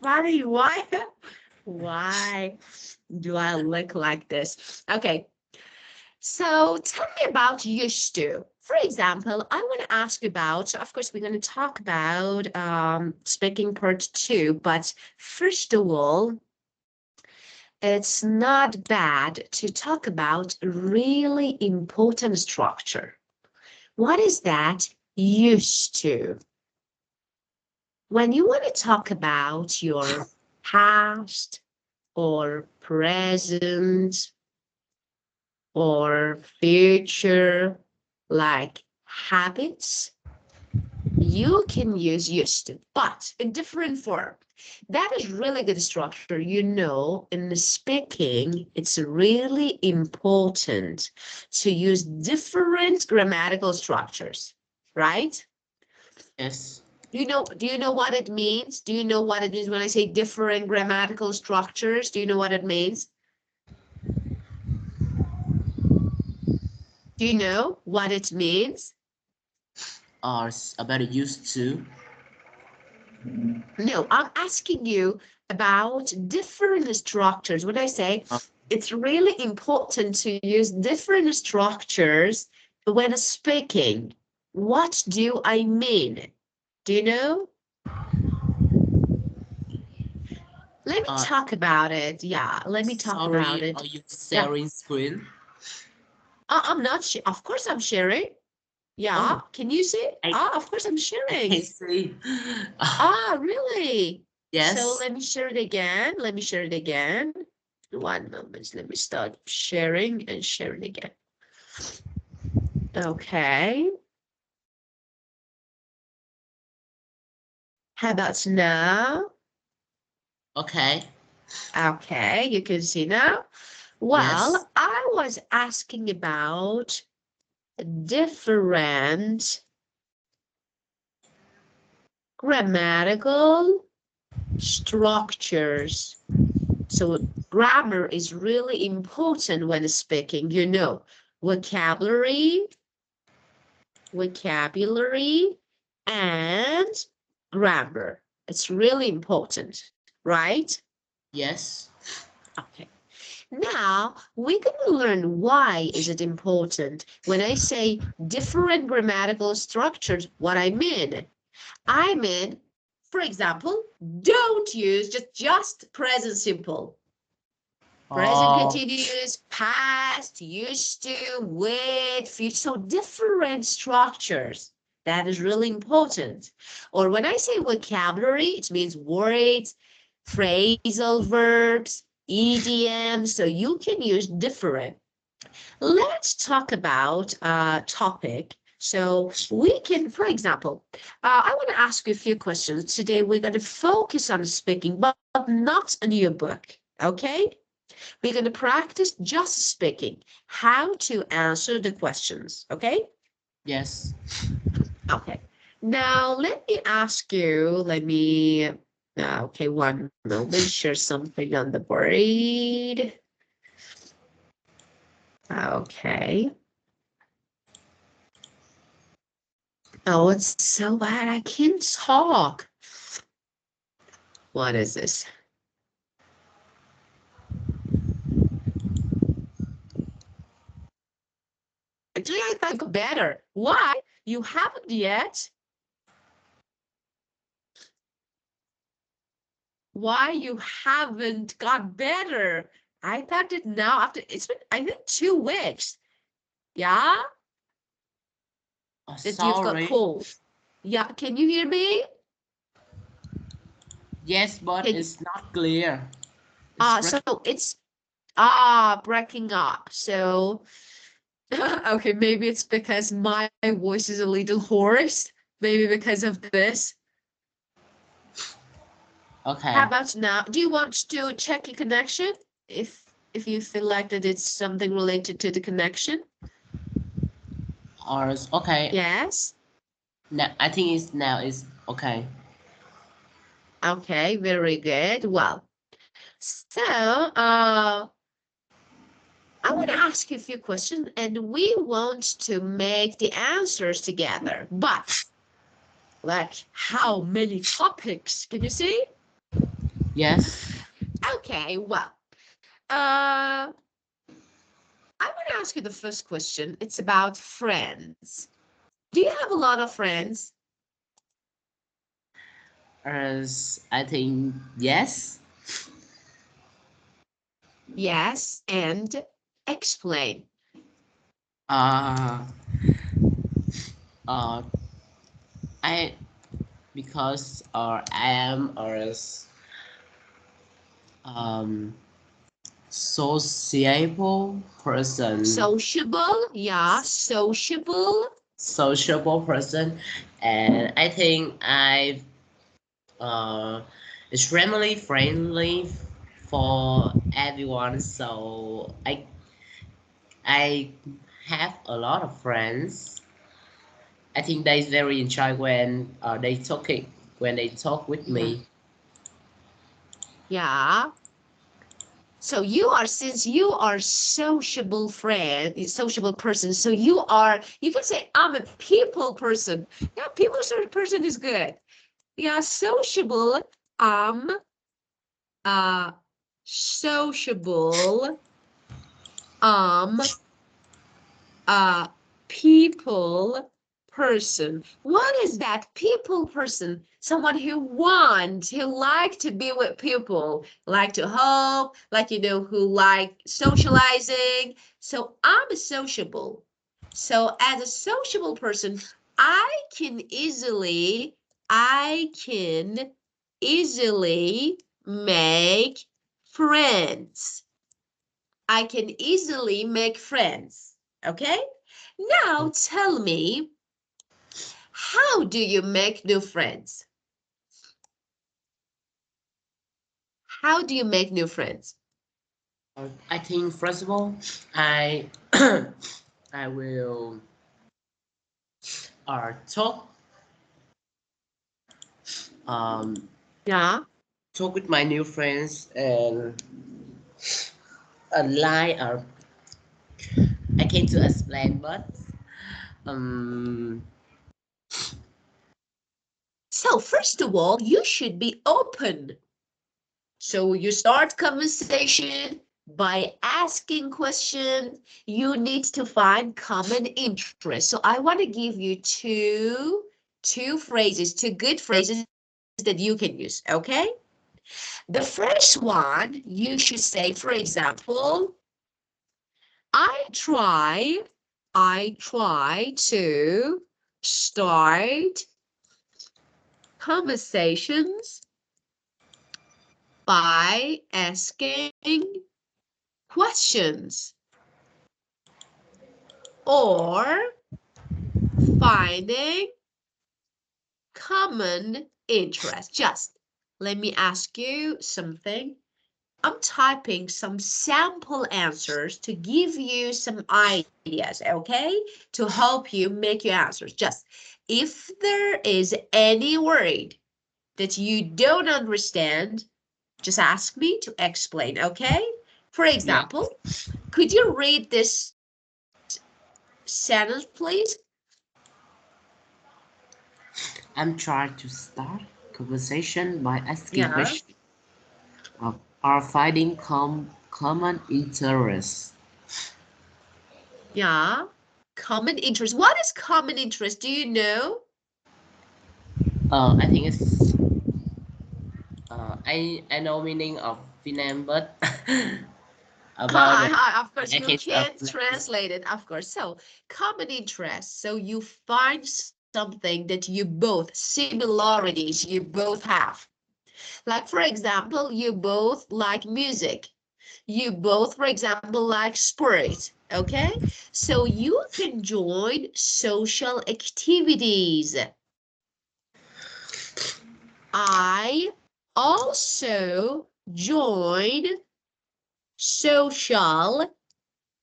funny. Why? Why do I look like this? Okay. So tell me about used to. For example, I want to ask you about, so of course, we're going to talk about speaking part 2, but first of all, it's not bad to talk about really important structure. What is that? Used to. When you want to talk about your past or present or future, like habits, you can use used to, but in different form. That is really good structure. You know, in the speaking, it's really important to use different grammatical structures, right? Yes. Do you know what it means? Do you know what it means when I say different grammatical structures? Do you know what it means? Do you know what it means? Or about used to. No, I'm asking you about different structures. When I say Uh, it's really important to use different structures when speaking, what do I mean? Do you know? Let me uh, talk about it. Yeah, let me talk about sorry, it. are you Yeah, sharing screen? I'm not. Of course, I'm sharing. Yeah, Oh, can you see? I Of course, I'm I can sharing. see. Really? So Yes. let me share it again. Let me share it again. One moment. Let me start sharing and share it again. Okay. How about now? Okay. Okay, you can see now. Yes. Well, I was asking about different grammatical structures. So grammar is really important when speaking, you know, vocabulary, and grammar. It's really important, right? Yes. Okay. Now we're going to learn why is it important. When I say different grammatical structures, what I mean, for example, don't use just present simple. Present Oh, continuous, past, used to, with, future. So different structures. That is really important. Or when I say vocabulary, it means words, phrasal verbs, idioms. So you can use different. Let's talk about a topic. So we can, for example, I want to ask you a few questions. Today we're going to focus on speaking, but not on your book. Okay? We're going to practice just speaking, how to answer the questions, okay? yes. Okay. Now, let me ask you, okay, one moment, share something on the board. Okay. Oh, it's so bad. I can't talk. What is this? Actually, I think better. Why? You haven't yet? Why you haven't got better? I thought it now after it's been I think 2 weeks. Yeah, that you've got Sorry. cold. Yeah, can you hear me? Yes, but Can you it's not clear. It's so breaking. it's breaking up. So okay, maybe it's because my voice is a little hoarse. Maybe because of this. How Okay. about now? Do you want to check your connection? If you feel like that it's something related to the connection? Or okay. Yes. Now I think it's now is okay. Okay, very good. Well, so I want to ask you a few questions and we want to make the answers together. But like how many topics can you see? Yes. Okay, well, I want to ask you the first question. It's about friends. Do you have a lot of friends? As I think yes. Yes, and explain. Uh, uh, I because I am a um sociable person, Sociable, yeah, sociable. sociable person, and I think I uh extremely friendly for everyone. So I have a lot of friends. I think they very enjoy when they talk with Yeah, me. yeah. So you are, since you are sociable friend, sociable person, so you can say, I'm a people person. Yeah, people person is good. Yeah, sociable, um, uh, sociable, um, uh, people person. What is that people person? Someone who like to be with people, like to help, like, who like socializing. So I'm a sociable. So as a sociable person, I can easily make friends. I can easily make friends. Okay? Now tell me, how do you make new friends? How do you make new friends? I think first of all, I I will talk um Yeah. talk with my new friends and lie I came to explain, but um So first of all, you should be open. So you start conversation by asking questions. You need to find common interest. So I want to give you two good phrases that you can use. Okay. The first one, you should say, for example, I try to start conversations by asking questions or finding common interest. Just let me ask you something. I'm typing some sample answers to give you some ideas, okay? To help you make your answers. Just if there is any word that you don't understand, just ask me to explain, okay? For yeah, example, could you read this sentence, please? I'm trying to start conversation by asking Yeah, questions or finding common interests. yeah. Common interest. What is common interest? Do you know? I think it's I know meaning of Vietnam, but about it Of course, I you can't can't translate. translate it, of course. So, common interest. So you find something that you both, similarities you both have. Like, for example, you both like music. You both, for example, like sports. Okay? So you can join social activities. I also join social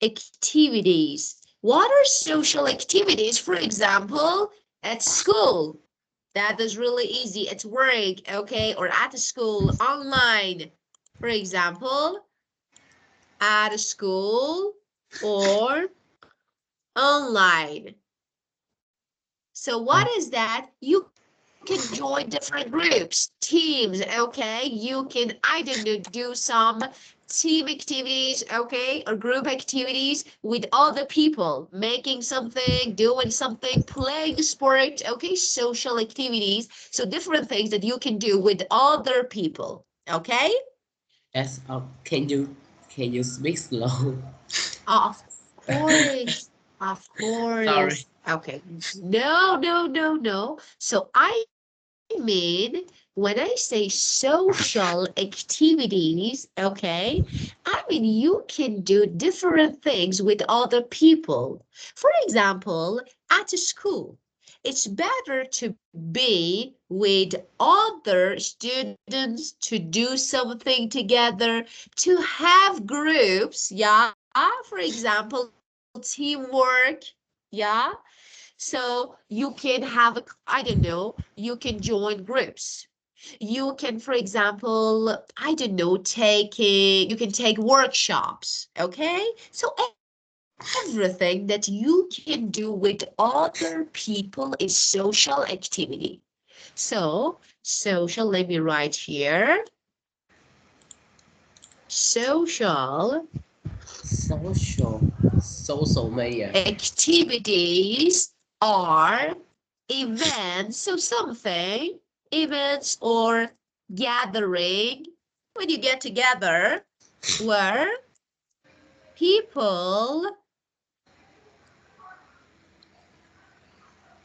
activities. What are social activities? For example, at school. That is really easy. At work, okay, or at the school, online. For example, at school or online. So what is that? You can join different groups, teams, okay? You can, I don't know, do some team activities, okay, or group activities with other people, making something, doing something, playing sport, okay, social activities. So different things that you can do with other people, okay? Yes. Can you speak slow? Of course, of Sorry. course. Okay, no, no, no, no. So I mean, when I say social activities, okay, I mean you can do different things with other people. For example, at a school, it's better to be with other students to do something together, to have groups, yeah, for example, teamwork, yeah. So you can have, I don't know, you can join groups. You can, for example, I don't know, you can take workshops, okay? So everything that you can do with other people is social activity. So social, let me write here. Social Social media. activities are events, so something, events or gathering, when you get together, where people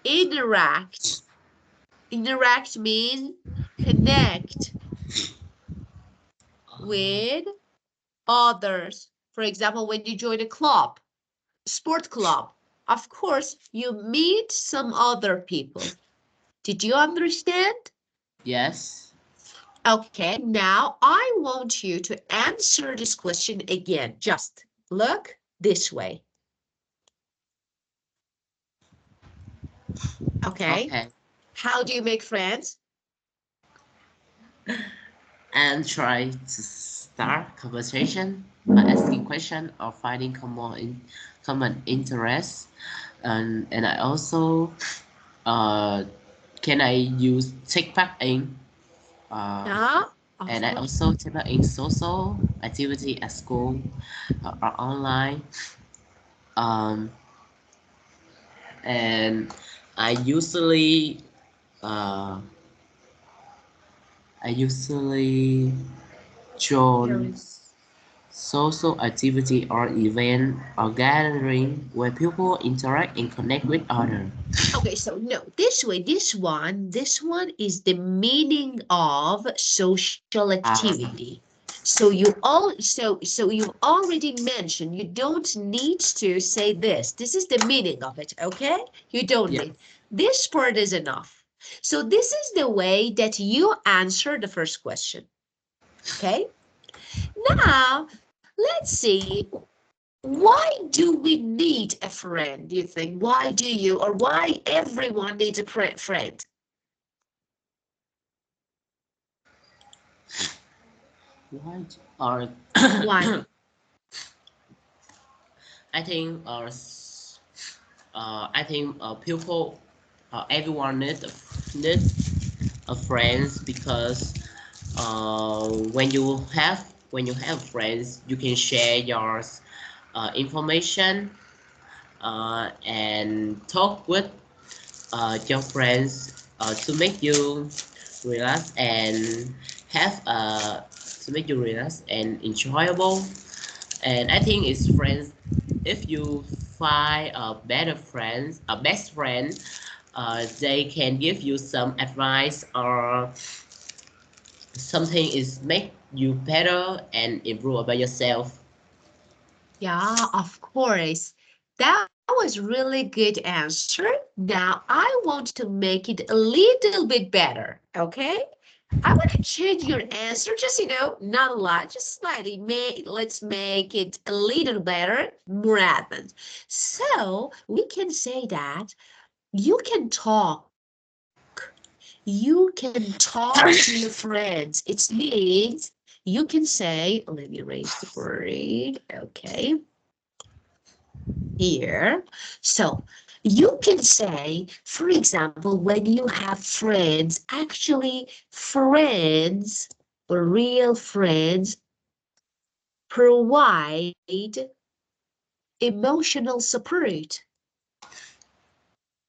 interact. Interact means connect with others. For example, when you join a club, sport club, of course, you meet some other people. Did you understand? Yes. Okay, now I want you to answer this question again. Just look this way. Okay, Okay. how do you make friends? And try to start conversation by asking question or finding common interests. And I also can I use take part in uh, Yeah, and of I course. also take part in social activity at school or online. Um, and I usually uh, I usually Here join is. social activity or event or gathering where people interact and connect with others. Okay, so no, this way, this one is the meaning of social Um, activity. So you've already mentioned you don't need to say this. This is the meaning of it, okay? You don't yeah. need. This part is enough. So this is the way that you answer the first question, okay? Now, let's see. Why do we need a friend, do you think? Why do you, or why everyone needs a friend? What or Why? I think people everyone need a friends because when you have friends you can share your information and talk with your friends to make you relax and have to make you relax and enjoyable. And I think it's friends. If you find a better friend, a best friend, they can give you some advice or something is make you better and improve about yourself. Yeah, of course. That was really good answer. Now I want to make it a little bit better, okay? I want to change your answer, just, not a lot, just slightly. Let's make it a little better, more advanced. So we can say that you can talk. You can talk to your friends. It means you can say, let me erase the word. Okay, here. So You can say, for example, when you have friends, actually friends or real friends provide emotional support.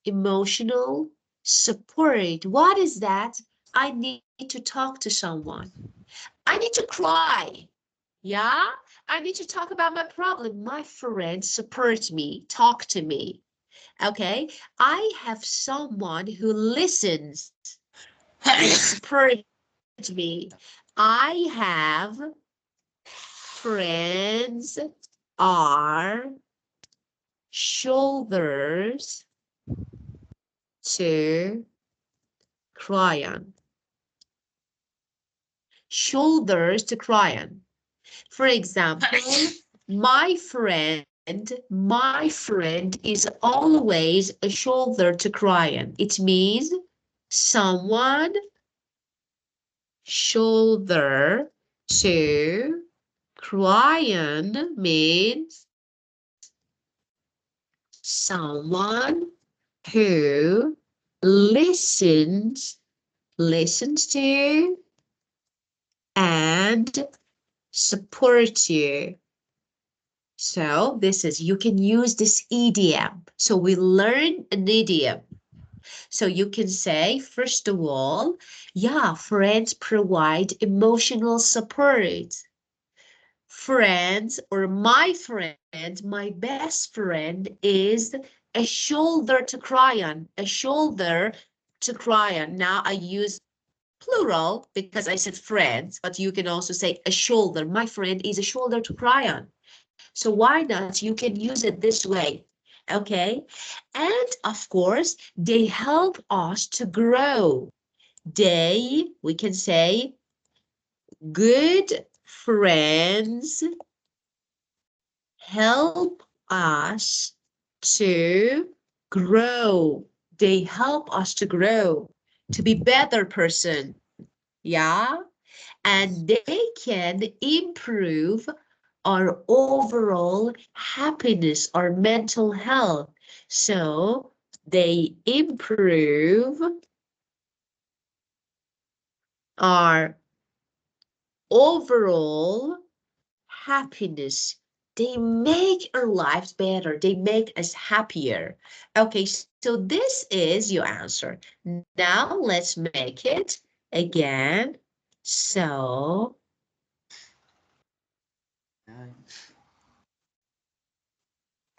Emotional support. What is that? I need to talk to someone. I need to cry. Yeah, I need to talk about my problem. My friend supports me, talk to me. Okay, I have someone who listens and supports me. I have friends are shoulders to cry on. Shoulders to cry on. For example, my friend is always a shoulder to cry on. It means someone shoulder to cry on means someone who listens to and supports you. So this is, you can use this idiom. So we learn an idiom. So you can say, first of all, yeah, friends provide emotional support. Friends or my friend, my best friend is a shoulder to cry on, a shoulder to cry on. Now I use plural because I said friends, but you can also say a shoulder. My friend is a shoulder to cry on. So why not? You can use it this way. Okay. And of course, they help us to grow. We can say, good friends help us to grow. They help us to grow, to be better person. Yeah. And they can improve our overall happiness, our mental health. So they improve our overall happiness. They make our lives better. They make us happier. Okay, so this is your answer. Now let's make it again. So,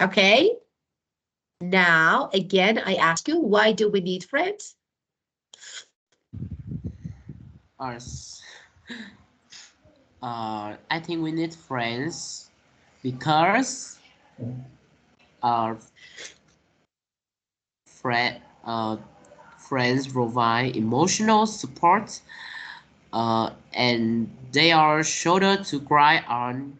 okay. Now, again, I ask you, why do we need friends? Us. I think we need friends because our friend, friends provide emotional support, and they are shoulder to cry on.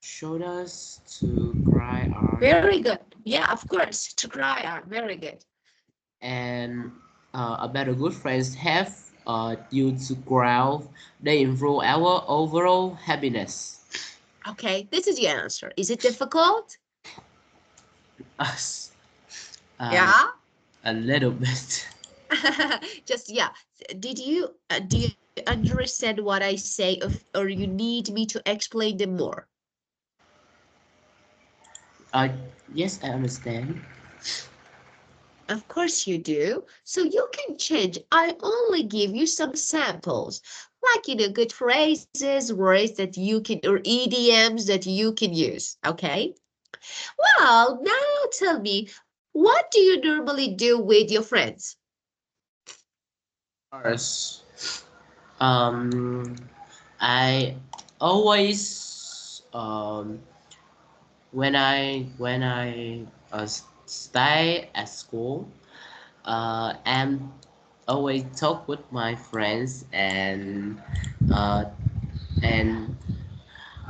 Shoulders to cry on. Very good. Yeah, of course, to cry on. Very good. And a better good friends have you to grow. They improve our overall happiness. Okay, this is your answer. Is it difficult? Us. Yeah. A little bit. Just, yeah. Do you understand what I say, or you need me to explain them more? Uh, yes, I understand. Of course you do. So you can change. I only give you some samples, like, good phrases, words that you can, or idioms that you can use. Okay. Well, now tell me, what do you normally do with your friends? First, um, I always when I stay at school, I'm always talk with my friends uh, and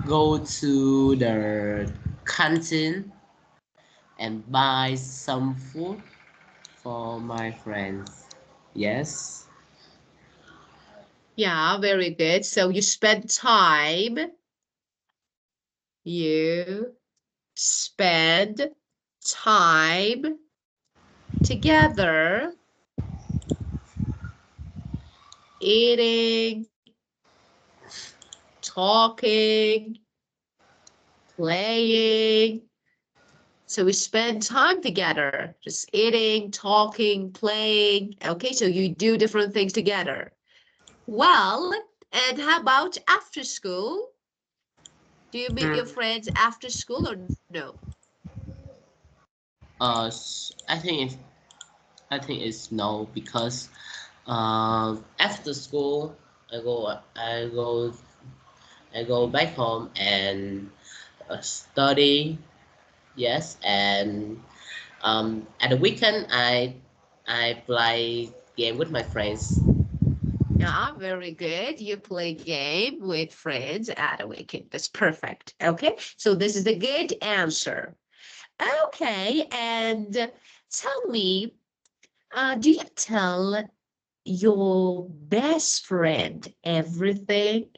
go to the canteen and buy some food for my friends. Yes. Yeah, very good. So you spend time, you spend time together, eating, talking, playing. So we spend time together, just eating, talking, playing. Okay, so you do different things together. Well, and how about after school? Do you meet your friends after school or no? I think it's no, because after school I go back home and study. Yes, and at the weekend I play game with my friends. Yeah, very good. You play game with friends at a weekend. That's perfect. Okay, so this is a good answer. Okay, and tell me, do you tell your best friend everything?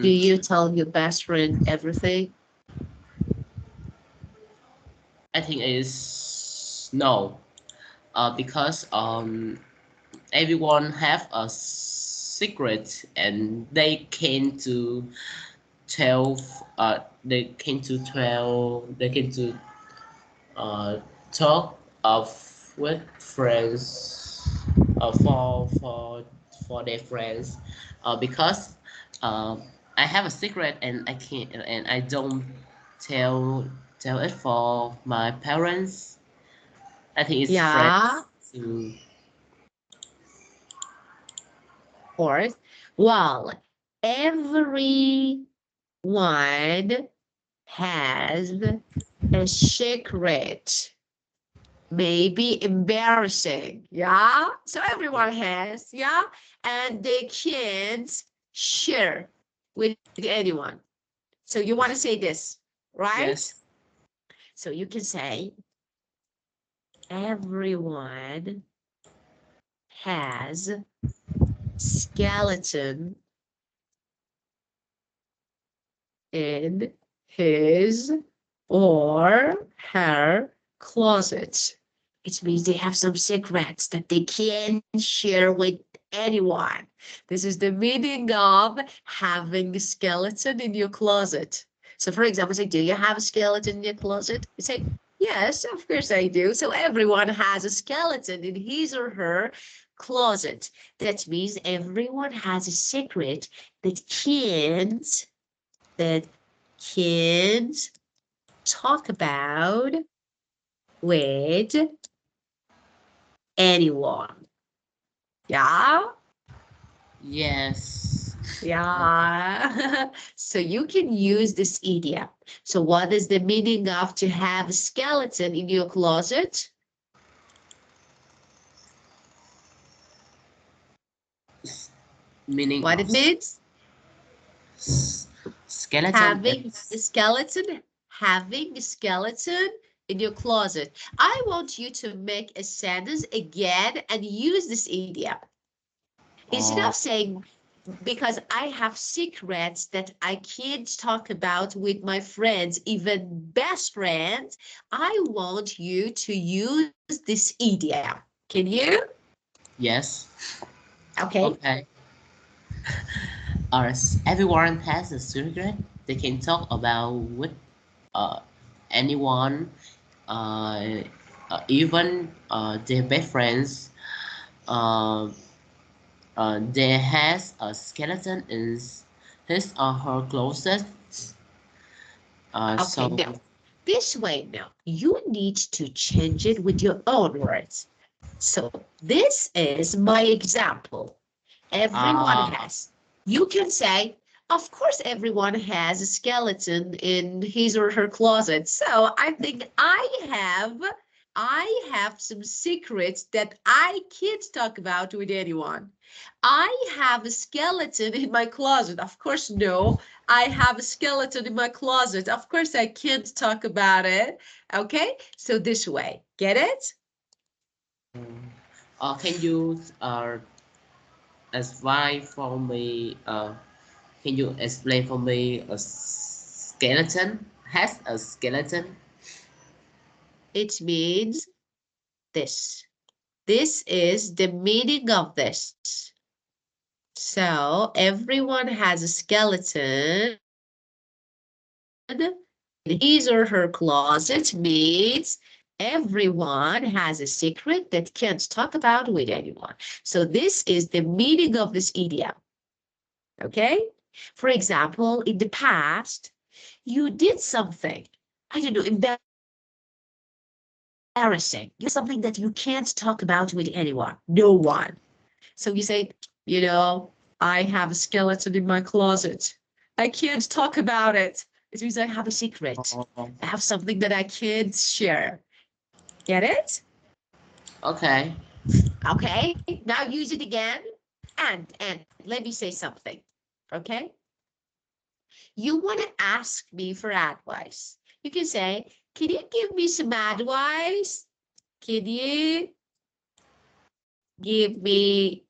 Do Mm, you tell your best friend everything? I think it's no, because everyone have a secret and tell they can to uh, talk of with friends for their friends, because uh, I have a secret and I don't tell tell it for my parents. I think it's Yeah, friends to. of course. Well, everyone has a secret, maybe embarrassing. Yeah. So everyone has, yeah, and they can't share with anyone. So you want to say this, right? Yes. So you can say everyone has skeleton in his or her closet. It means they have some secrets that they can't share with anyone. This is the meaning of having a skeleton in your closet. So, for example, say, do you have a skeleton in your closet? You say, yes, of course I do. So, everyone has a skeleton in his or her closet. That means everyone has a secret that that can't talk about with anyone. Yeah, Yes. yeah. So you can use this idiom. So what is the meaning of to have a skeleton in your closet? Meaning What of it means? skeleton Having a is. skeleton, having a skeleton in your closet. I want you to make a sentence again and use this idiom. Instead Oh, of saying, because I have secrets that I can't talk about with my friends, even best friends, I want you to use this idiom. Can you? yes. Okay. Okay. Everyone has a secret they can talk about with uh, anyone, uh, even their best friends. Uh, there has a skeleton in his or her closet. Okay, So now, this way now, you need to change it with your own words. So this is my example. Everyone uh, has. You can say, of course, everyone has a skeleton in his or her closet. So I think I have some secrets that I can't talk about with anyone. I have a skeleton in my closet. Of course, no. I have a skeleton in my closet. Of course, I can't talk about it. Okay, so this way, get it? can you advise for me? Can you explain for me skeleton. Has a skeleton. It means this. This is the meaning of this. So everyone has a skeleton in his or her closet means everyone has a secret that can't talk about with anyone. So this is the meaning of this idiom. Okay? For example, in the past, you did something, I don't know, embarrassing. You did something that you can't talk about with anyone, no one. So you say, you know, I have a skeleton in my closet. I can't talk about it. It means I have a secret. I have something that I can't share. Get it? Okay. Okay. Now use it again. And let me say something. Okay. You want to ask me for advice. You can say, can you give me some advice? Can you give me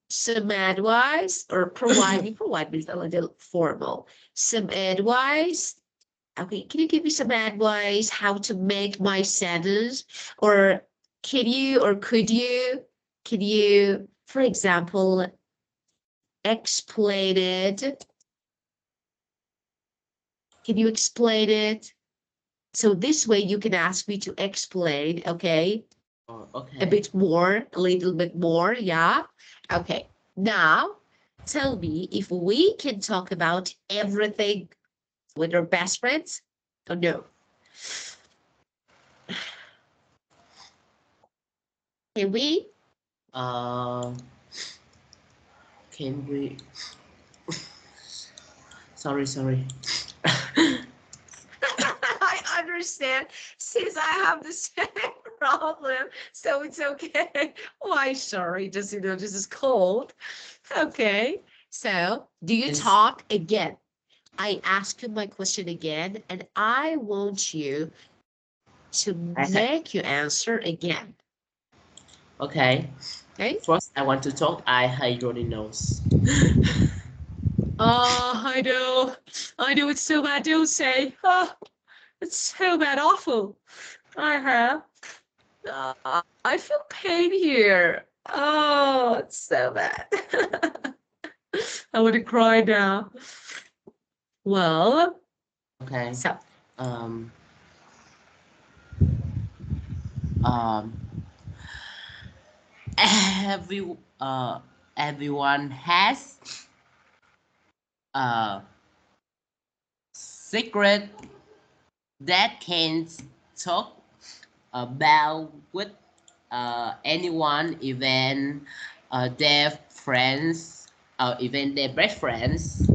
some advice or provide me a little formal. Some advice. Okay, can you give me some advice how to make my sentence? Or can you, for example, explain it? Can you explain it? So this way you can ask me to explain, okay? Okay. A little bit more, yeah? Okay, now tell me if we can talk about everything with our best friends or no? Can we? Uh, can we? Sorry. I understand since I have the same problem, so it's okay. Why, sorry, just, this is cold. Okay, so do you It's talk again? I ask you my question again, and I want you to make your answer again. okay. Okay? First, I want to talk. I hate runny nose. Oh, I know it's so bad. Don't say. Oh, it's so bad, awful. I have. I feel pain here. Oh, it's so bad. I want to cry now. Well, Okay. so Um. Um. Every everyone has a secret that can talk about with anyone, even their friends, even their best friends.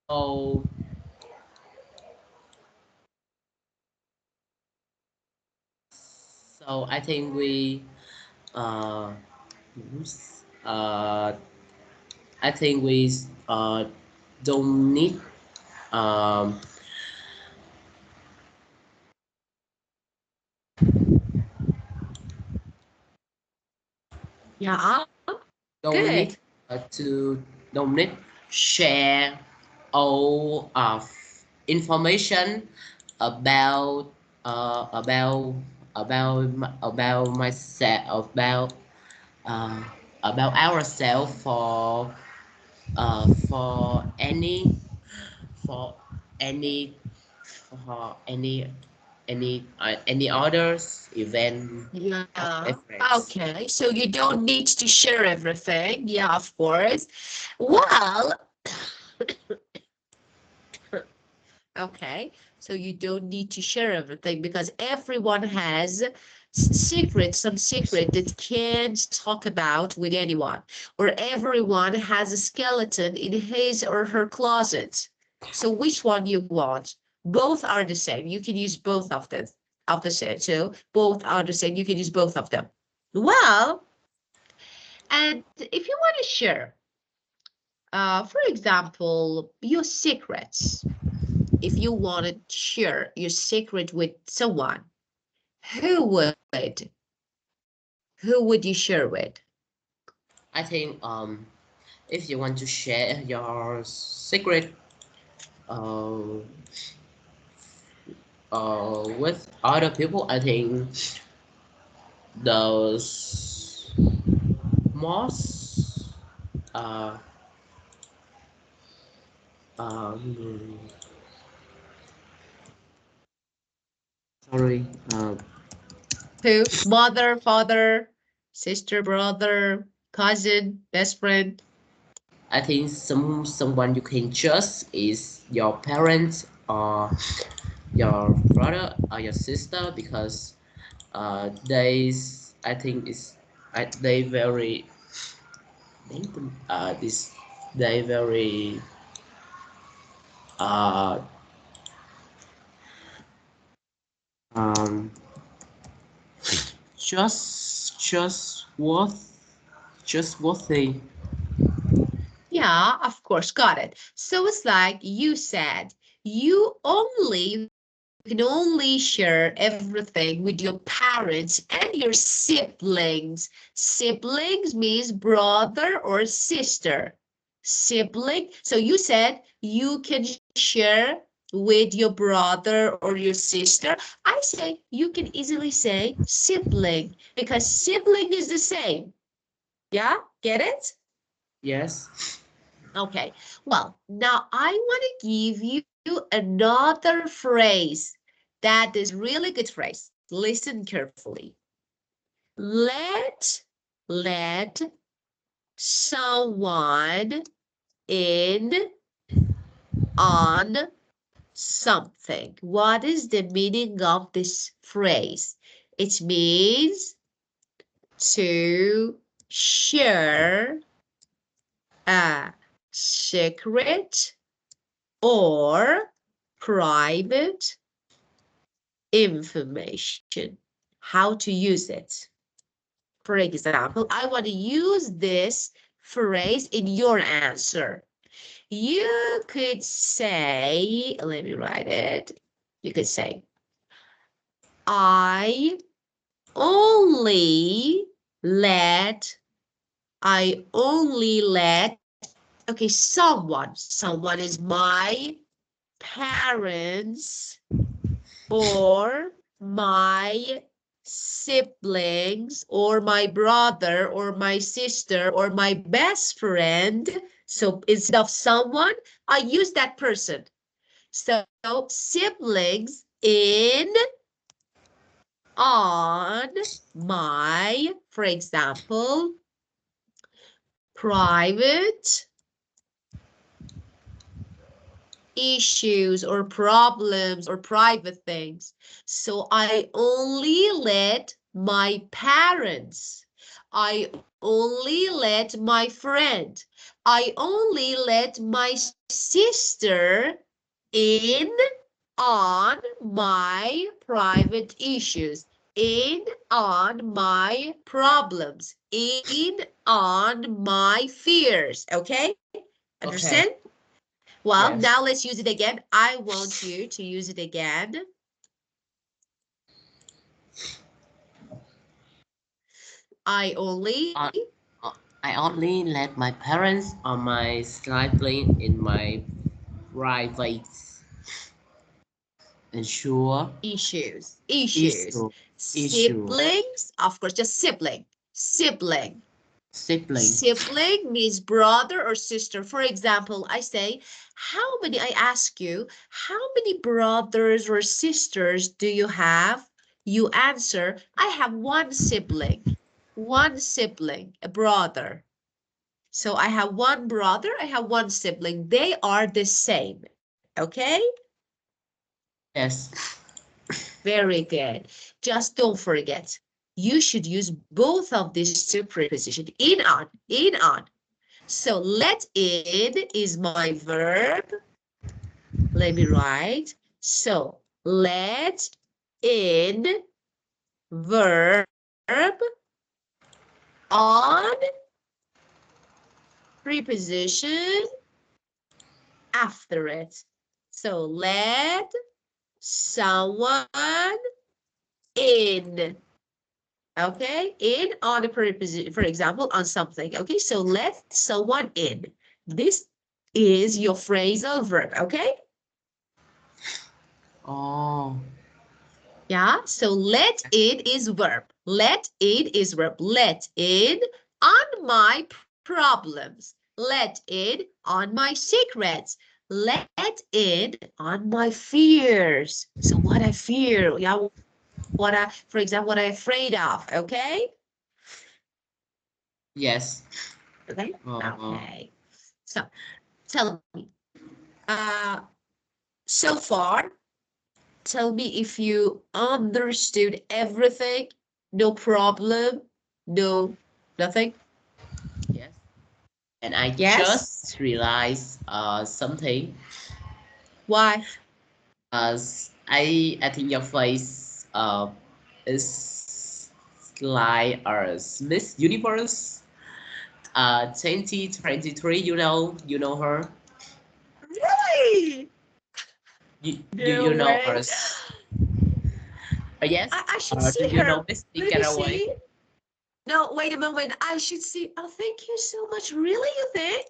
So, so I think we uh, uh, I think we don't need um, yeah, don't need good. to don't need share all of information about about about myself uh, about ourselves for for any for any others event of Yeah. reference. Okay. So you don't need to share everything. Yeah, of course. Well, okay. So you don't need to share everything because everyone has secrets, some secret that can't talk about with anyone, or everyone has a skeleton in his or her closet. So which one you want? Both are the same. You can use both of them of the same. So both are the same. You can use both of them. Well, and if you want to share, for example, your secrets, if you want to share your secret with someone, who would? Who would you share with? I think if you want to share your secret uh, with other people, I think those most uh, um, sorry, Who? Mother, father, sister, brother, cousin, best friend. I think someone you can trust is your parents or your brother or your sister because they I think is they very this they very uh um just worthy. Yeah, of course, got it. So it's like you said, you can only share everything with your parents and your siblings. Siblings means brother or sister. Sibling. So you said you can share with your brother or your sister. I say you can easily say sibling because sibling is the same. Yeah, get it? Yes. Okay, well, now I want to give you another phrase that is really good phrase. Listen carefully. Let, let someone in on something. What is the meaning of this phrase? It means to share a secret or private information. How to use it. For example, I want to use this phrase in your answer. You could say, let me write it. You could say, I only let, okay, someone is my parents or my siblings or my brother or my sister or my best friend. So instead of someone, I use that person. So siblings in on my, for example, private issues or problems or private things. So I only let my parents, I only let my friend, I only let my sister in on my private issues, in on my problems, in on my fears. Okay? Okay. Understand? Well, Yes. now let's use it again. I want you to use it again. I only Uh, uh, I only let my parents or my sibling in my private ensure issues. issue issue Siblings, of course, just sibling. Sibling. sibling. Sibling means brother or sister. For example, I say, I ask you, how many brothers or sisters do you have? You answer, I have one sibling, a brother. So I have one brother, I have one sibling. They are the same. Okay? Yes. Very good. Just don't forget, you should use both of these two prepositions, in on, in on. So let in is my verb. Let me write. So let in verb on preposition after it. So let someone in. Okay, in on the preposition, for example, on something. Okay, so let someone in. This is your phrasal verb. Okay, Oh. Yeah, so let it is verb. Let it is verb. Let it on my problems. Let it on my secrets. Let it on my fears. So what I fear, yeah, what I, for example, what I'm afraid of, okay? Yes. Okay, Uh, okay. So tell me, uh, so far, tell me if you understood everything, no problem, no, nothing. yes. And I Yes? just realized something. Why? I think your face is like Miss Universe 2023. You know her. Really? You No know her. way. Yes. I should Do see you know her. Miss Let me Getaway? see. No, wait a moment. I should see. Oh, thank you so much. Really, you think?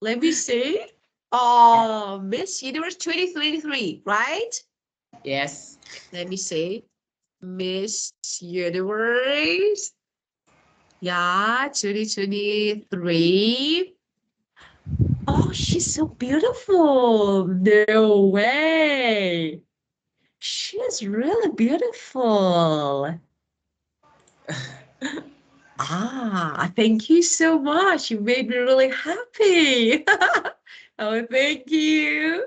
Let me see. Oh, Miss Universe 2023, right? Yes. Let me see. Miss Universe. Yeah, 2023. Oh, she's so beautiful. No way. She's really beautiful. Ah, thank you so much. You made me really happy. Oh, thank you.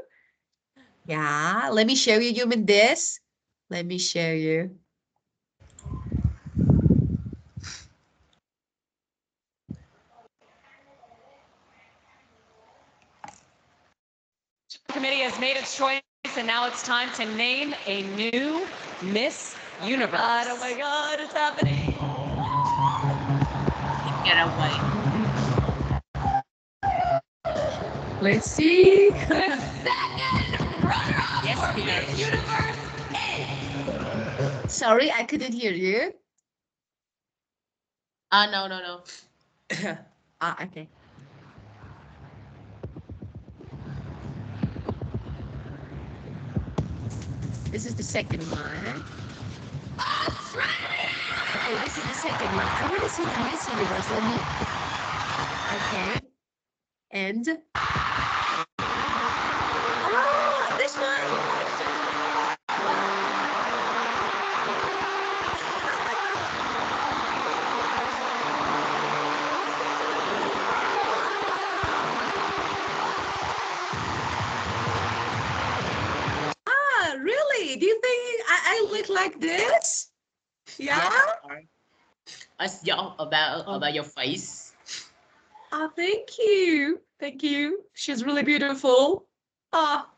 Yeah, let me show you, human, this. Let me show you. Committee has made its choice, and now it's time to name a new Miss Universe. Oh my God, it's happening. Getaway. Let's see. The second runner-up Yes, for here. Miss Universe is... Sorry, I couldn't hear you. No. Ah, okay. This is the second one. Okay, this is the second one. I want to see the Miss Universe. Let me. Okay. And. Oh, this one. Ah, really? Do you think I look like this? Yeah? Yeah. It's your Oh, about your face. ah, thank you. Thank you. She's really beautiful. Ah,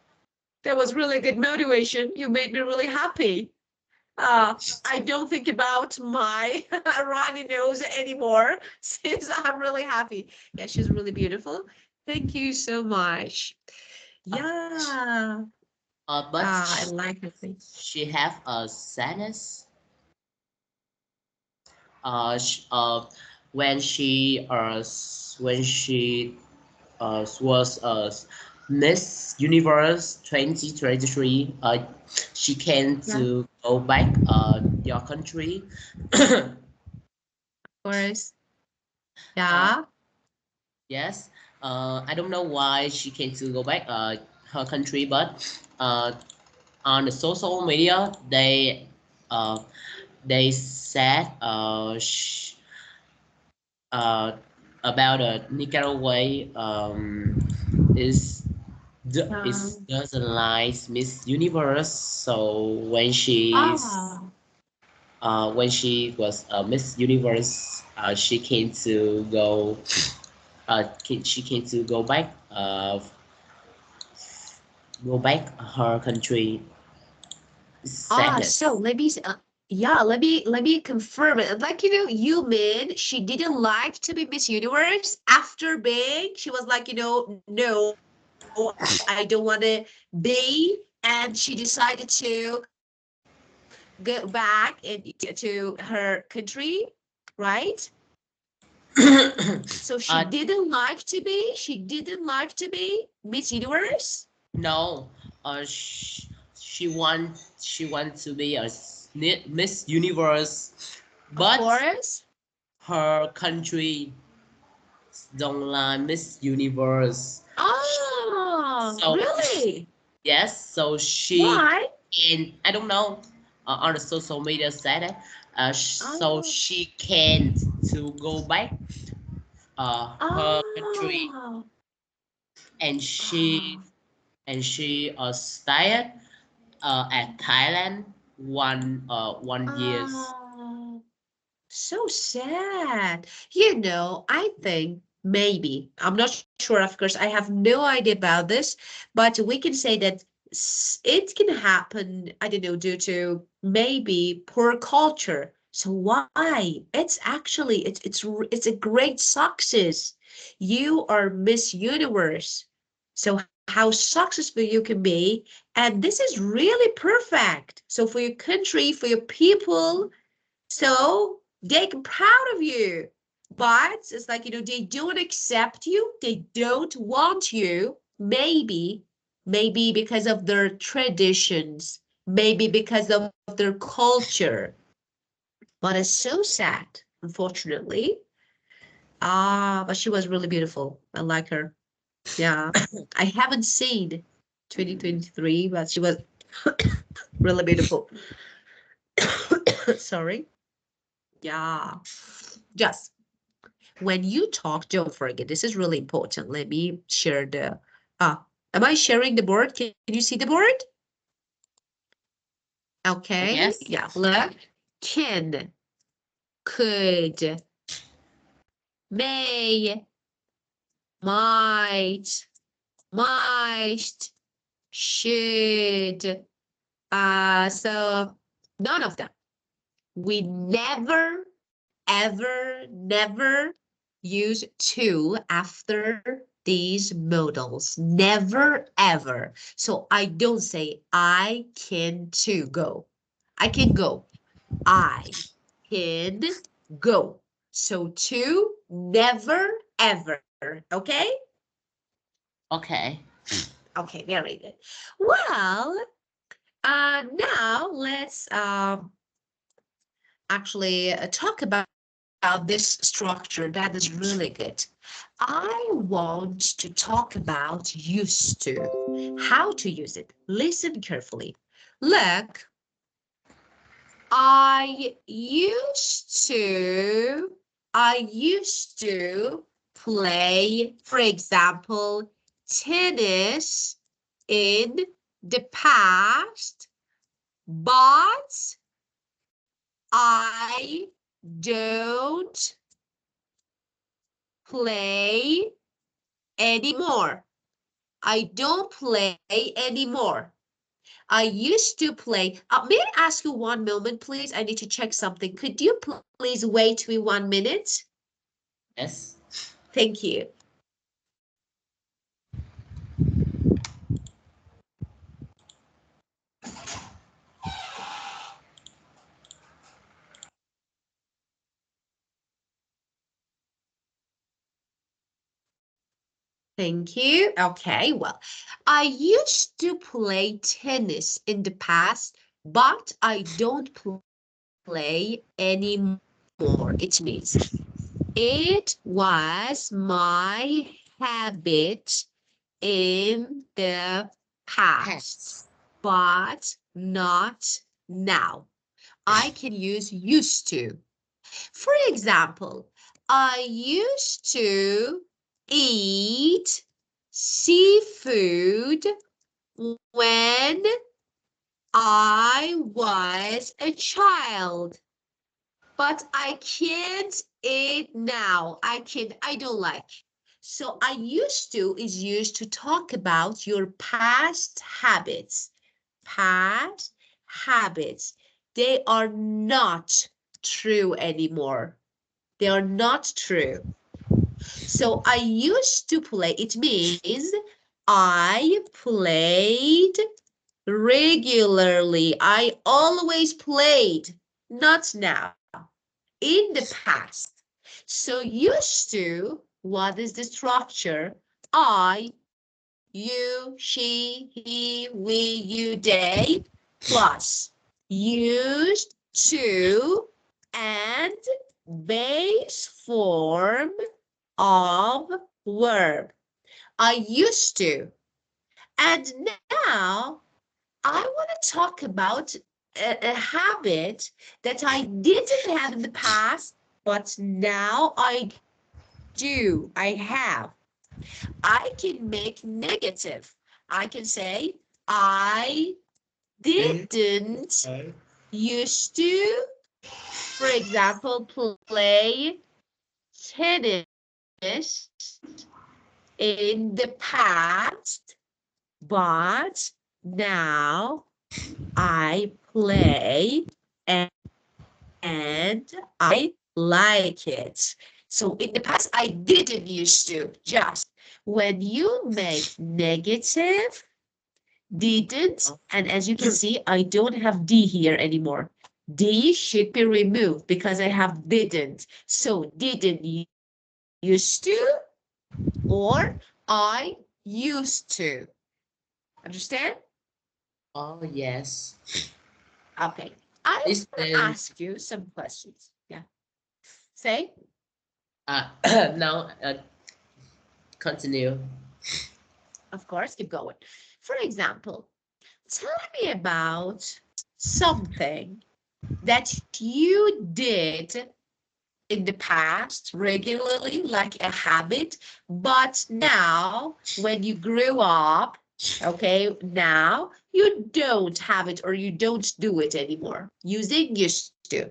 that was really good motivation. You made me really happy. I don't think about my runny nose anymore since I'm really happy. Yeah, she's really beautiful. Thank you so much. Uh, Yeah. but I like her face. she have a sadness. Sh when she was Miss Universe 2023. She came Yeah, of to go back your country. course. uh, Yeah. yes. I don't know why she came to go back her country, but uh, on the social media uh, they said uh, about Nicaragua is is Um, doesn't like Miss Universe. So ah, when she was Miss Universe, she came to go. She came to go back her country. so Sadness. yeah, let me confirm it. Like, you mean she didn't like to be Miss Universe after being, she was like, no, I don't want to be, and she decided to go back and to her country, right? So uh, she didn't like to be Miss Universe. no, uh, sh she want to be a Miss Universe, Of but course. her country don't like Miss Universe. Oh, So really? yes, so she, Why? and I don't know, on the social media said it. So Oh, she can't to go back her country, oh, and oh, she stayed at Thailand 1 years. oh. So sad. You know, I think maybe, I'm not sure, of course, I have no idea about this, but we can say that it can happen, I don't know, due to maybe poor culture. So why? It's actually, it's a great success. You are Miss Universe. So how successful you can be, and this is really perfect. So for your country, for your people, so they can proud of you. But it's like, you know, they don't accept you. They don't want you. Maybe because of their traditions, maybe because of their culture. But it's so sad, unfortunately. Ah, but she was really beautiful. I like her. Yeah. I haven't seen 2023, but she was really beautiful. Sorry. Yeah. Just when you talk, don't forget, this is really important. Let me share the, am I sharing the board? Can you see the board? Okay, Yes. yeah, look. Can, could, may, might, should. So none of them. We never, ever, never use to after these modals. Never, ever. So I don't say I can to go. I can go. I can go. So to, never, ever. Okay? Okay. Okay, very good. Well, now let's actually talk about this structure that is really good. I want to talk about used to, how to use it. Listen carefully. Look, I used to play, for example, tennis in the past, but I don't play anymore. I don't play anymore. I used to play. May I ask you one moment, please? I need to check something. Could you please wait me 1 minute? Yes. Thank you. Thank you. Okay, well, I used to play tennis in the past, but I don't play anymore. It means it was my habit in the past, Pets. but not now. I can use used to. For example, I used to eat seafood when I was a child, but I can't eat now. I don't like. So I used to is used to talk about your past habits. Past habits. They are not true anymore. They are not true. So I used to play. It means I played regularly. I always played, not now, in the past. So used to, what is the structure? I you, she, he, we, you, they, plus used to and base form of verb. I used to. And now I want to talk about a habit that I didn't have in the past, but now I do. I have. I can make negative. I can say, I didn't used to, for example, play tennis in the past, but now I play and I like it. So in the past, I didn't used to. Just when you make negative, didn't, and as you can see, I don't have D here anymore. D should be removed because I have didn't. So didn't used to, or I used to. Understand? Oh, yes. Okay. I want to Listen. ask you some questions. Yeah. Say. Now, continue. Of course, keep going. For example, tell me about something that you did in the past regularly, like a habit, but now when you grew up, okay, now you don't have it or you don't do it anymore. Using used to.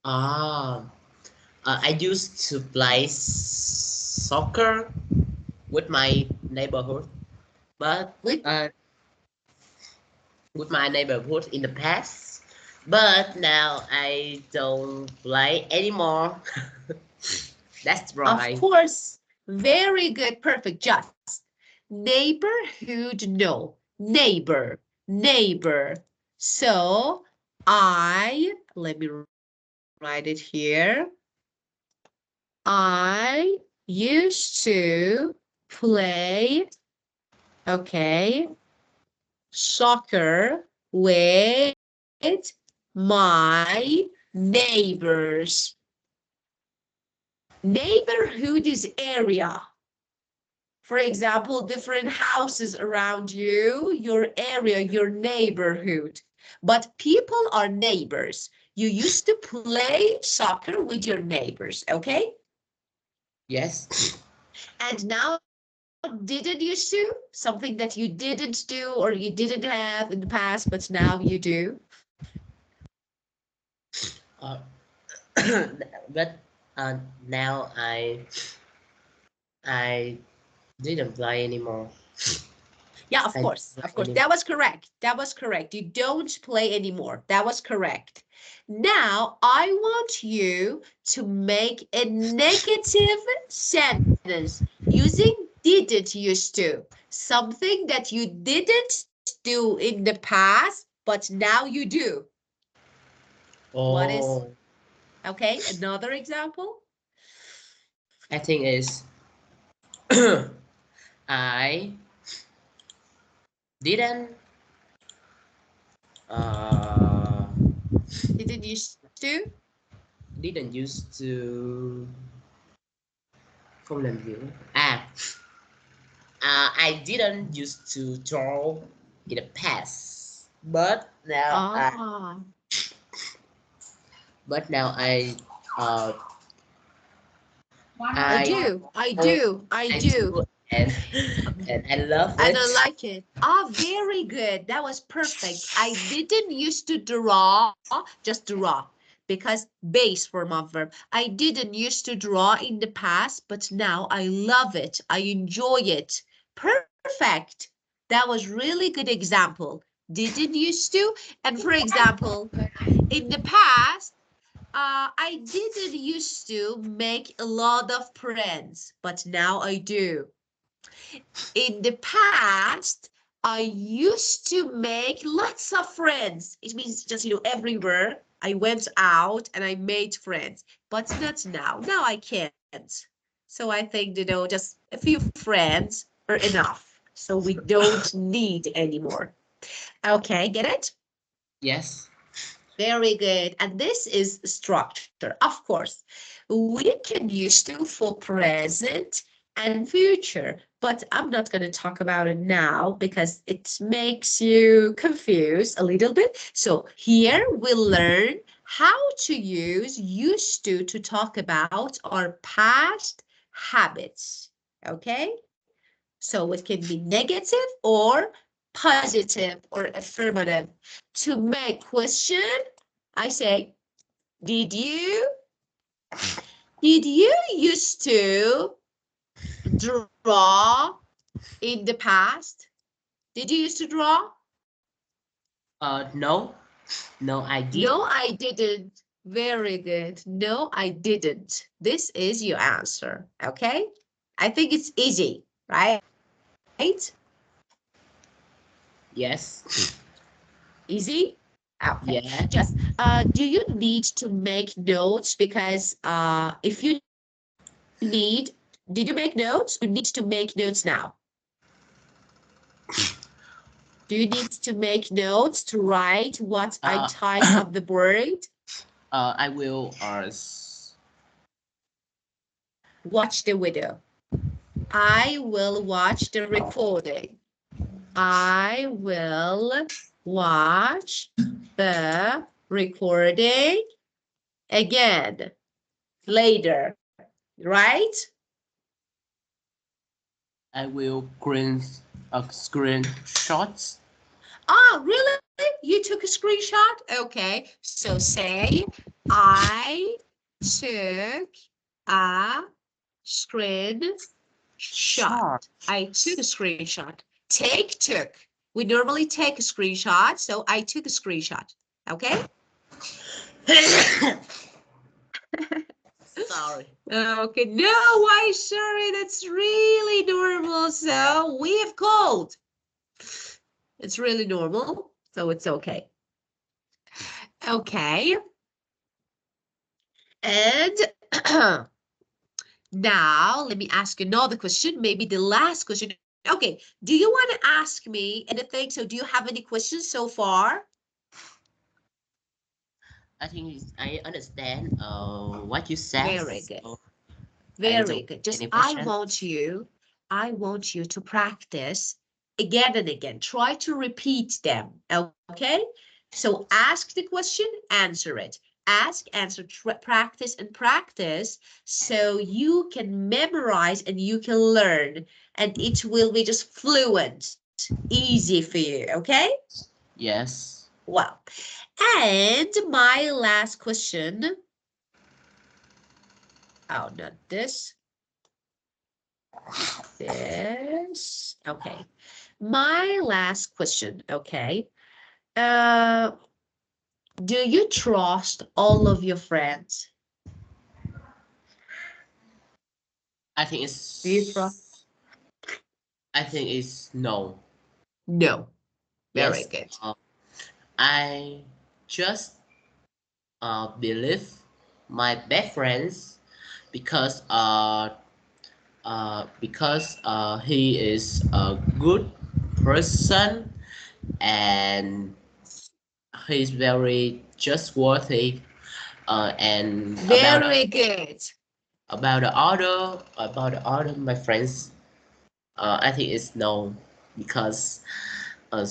I used to play soccer with my neighborhood, but With with my neighborhood in the past. But now I don't play anymore. That's Of right. course, very good, perfect, just. Neighborhood, no. Neighbor, neighbor. So let me write it here. I used to play, okay, soccer with my neighbors. Neighborhood is area. For example, different houses around you, your area, your neighborhood. But people are neighbors. You used to play soccer with your neighbors, okay? Yes. And now didn't used to? Something that you didn't do or you didn't have in the past, but now you do? Uh, but now I didn't play anymore. Yeah, of I don't course, play of course. anymore. That was correct. That was correct. You don't play anymore. That was correct. Now, I want you to make a negative sentence using didn't used to. Something that you didn't do in the past, but now you do. What is, Oh, okay, another example? I think is I didn't uh Didn't used to? didn't used to không làm gì nữa. I didn't used to draw in the past, Ah, but now uh I I do, I oh, do, I I do. do and I love And it. I like it. Ah, very good. That was perfect. I didn't used to draw, just draw, because base form of verb. I didn't used to draw in the past, but now I love it. I enjoy it. Perfect. That was really good example. Didn't used to. And for example, in the past, I didn't used to make a lot of friends, but now I do. In the past, I used to make lots of friends. It means just, everywhere I went out and I made friends, but not now. Now I can't. So I think, just a few friends are enough. So we don't need anymore. Okay, get it? Yes. Very good. And this is structure. Of course, we can use to for present and future, but I'm not going to talk about it now because it makes you confused a little bit. So here we'll learn how to use used to talk about our past habits. Okay? So it can be negative or positive or affirmative. To make question, I say, did you used to draw in the past? Did you used to draw? No. No, I did. No, I didn't. Very good. No, I didn't. This is your answer. Okay? I think it's easy, right? Yes. Easy? Okay. Yeah. Just do you need to make notes? Because if you need, did you make notes? You need to make notes now. Do you need to make notes to write what I type on the board? I will Watch the video. I will watch the recording. I will watch the recording again later, right? I will screenshots. Ah, really? You took a screenshot? Okay, so say I took a screenshot. I took a screenshot. Took. We normally take a screenshot, so I took a screenshot. Okay? Sorry. Okay, no, why sorry? That's really normal. So we have called. It's really normal, so it's okay. Okay. And now let me ask another question, maybe the last question. Okay, do you want to ask me anything? So do you have any questions so far? I think I understand what you said. Very good. So I Very don't good. have Just any I question. want you to practice again and again. Try to repeat them. Okay? So ask the question, answer it. Ask, answer, practice, and practice so you can memorize and you can learn, and it will be just fluent, easy for you. Okay? Yes. Well, and my last question. Oh, not this. This. Okay. My last question. Okay. Do you trust all of your friends? I think Do you trust? I think it's no. No. Very Yes. good. I just believe my best friends because he is a good person and he's very trustworthy and Very good. about the other my friends I think it's no because uh,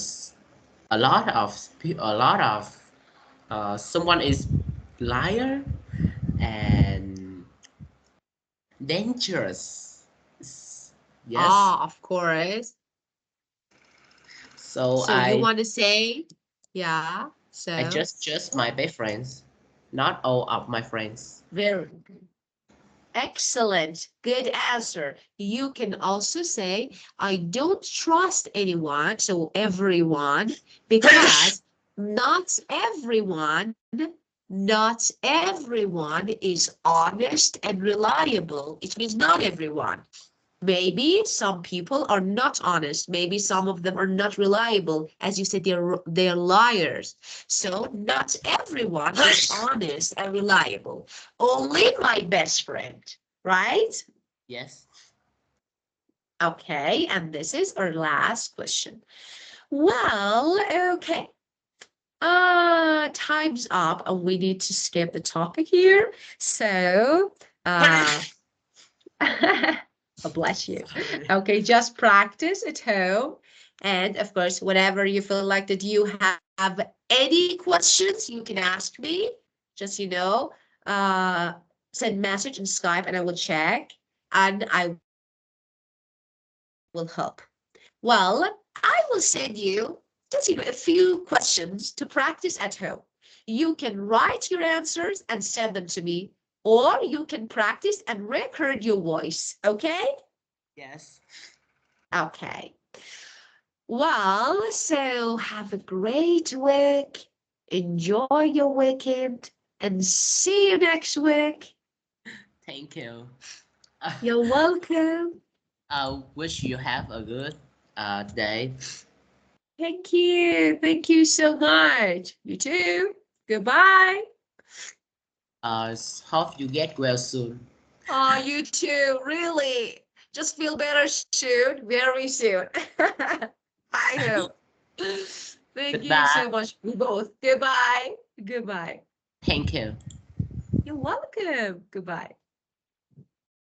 a lot of someone is liar and dangerous. Yes. Ah, of course. So So you want to say, yeah. I So just my best friends, not all of my friends. very good. Excellent. Good answer. You can also say, I don't trust anyone, so everyone, because not everyone, not everyone is honest and reliable. It means not everyone. Maybe some people are not honest. Maybe some of them are not reliable. As you said, they're liars. So not everyone is honest and reliable. Only my best friend, right? Yes. Okay, and this is our last question. Well, okay. Time's up and we need to skip the topic here. So, oh, bless you. Sorry. Okay, just practice at home. And of course, whenever you feel like that you have any questions, you can ask me. Just, send message in Skype and I will check and I will help. Well, I will send you just a few questions to practice at home. You can write your answers and send them to me, or you can practice and record your voice. Okay? Yes. Okay. Well, so have a great week. Enjoy your weekend and see you next week. Thank you. You're welcome. I wish you have a good day. Thank you. Thank you so much. You too. Goodbye. Hope you get well soon. Oh, you too. Really. Just feel better soon, very soon. I hope. Thank you Goodbye. so much for both. Goodbye. Goodbye. Thank you. You're welcome. Goodbye.